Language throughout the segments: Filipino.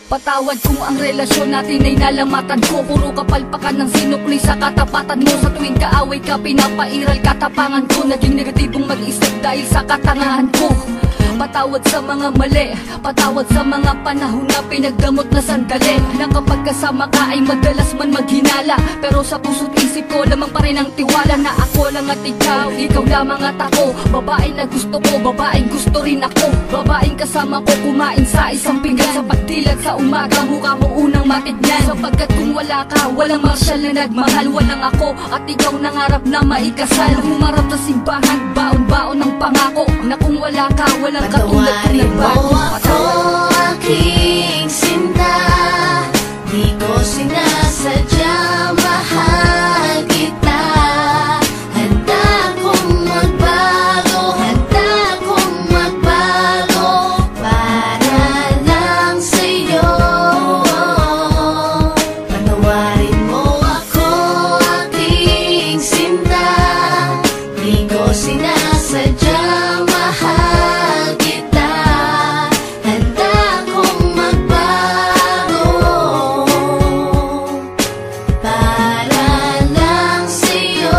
Patawad kung ang relasyon natin ay nalamatan ko. Puro kapalpakan ng sinukli sa katapatan mo. Sa tuwing kaaway ka, pinapairal katapangan ko. Naging negatibong mag-isip dahil sa katangahan ko. Patawad sa mga mali, patawad sa mga panahon na pinagdamot na sandali. Na kapag kasama ka ay madalas man maghinala, pero sa puso't isip ko lamang pa rin ang tiwala na ako lang at ikaw lamang at ako. Babae na gusto ko, babaeng gusto rin ako. Babaeng kasama ko kumain sa isang pinggan, sa pagdilat sa umaga mukha mo unang matignan. Sapagkat kung wala ka, walang marsyal na nagmahal. Walang ako at ikaw nangarap na maikasal. Humarap sa simbahan, baon-baon ng pangako na kung wala ka, walang patawarin mo ako, aking sinta. Di ko sinasadya, mahal kita. Handa kong magbago, handa kong magbago para lang sa'yo. Patawarin mo ako, aking sinta. Di ko sinasadya, mahal kita. Handa kong magbago para lang sa'yo.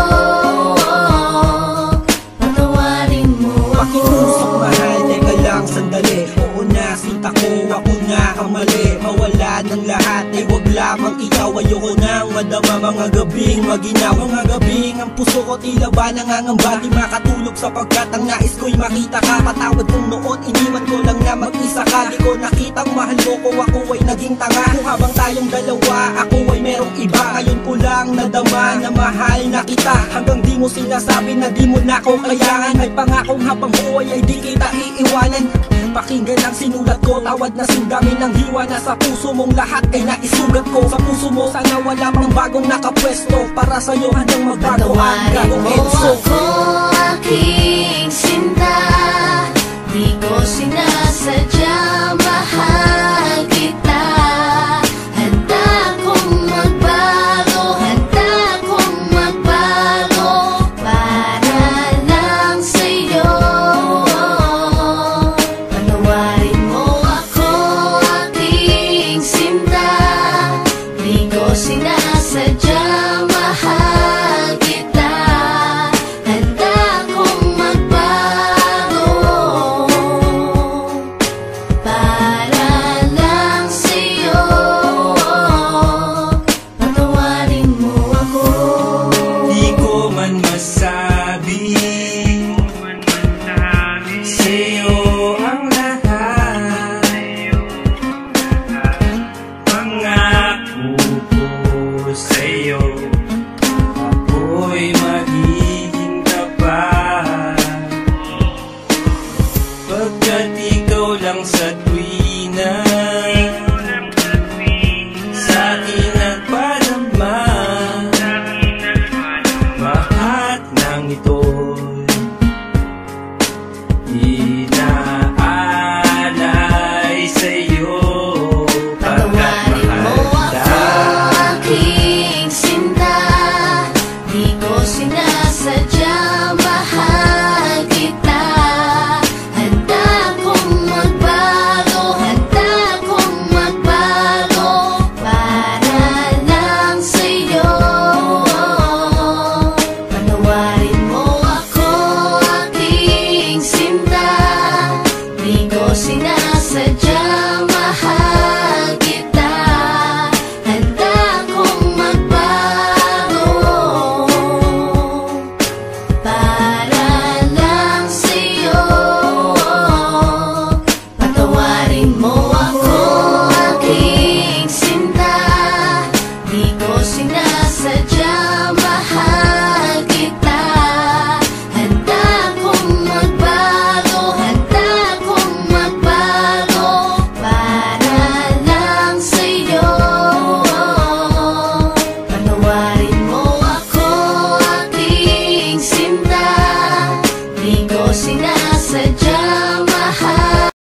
Patawarin mo ako. Pakiusap mahal, teka lang sandali. Oo na, sinta ko, ako na ang mali. Mawala ng lahat, ay wag lamang ikaw. Ayoko nang madama mga gabing maginaw. Mga gabing ang puso ko tila ba nangangamba. Di makatulog sapagkat ang nais ko'y makita ka. Patawad kung noon iniwan ko lang na mag-isa ka. Di ko nakitang mahal mo ko, ako ay naging tanga. Kung habang tayong dalawa, ako ay merong iba. Ngayon ko lang nadama na mahal na kita. Hanggang di mo sinasabi na di mo na ko kailangan. May pangakong habang buhay ay di kita iiwanan. Pakinggan ang sinulat ko, tawad na singgamin ng hiwa na sa puso mong lahat ay naisugat ko. Sa puso mo sana wala pang bagong nakapwesto. Para sa'yo hanggang magbago ang Patawarin gagong mo Enzo. ako, aking sinta. Di ko sinasadya, mahal kita. Handa kong magbago, handa kong magbago para lang sa'yo. Patawarin mo ako, aking sinta. Di ko sinasadya, mahal kita. Handa kong magbago para lang sa'yo. Patawarin mo ako. Di ko man masabi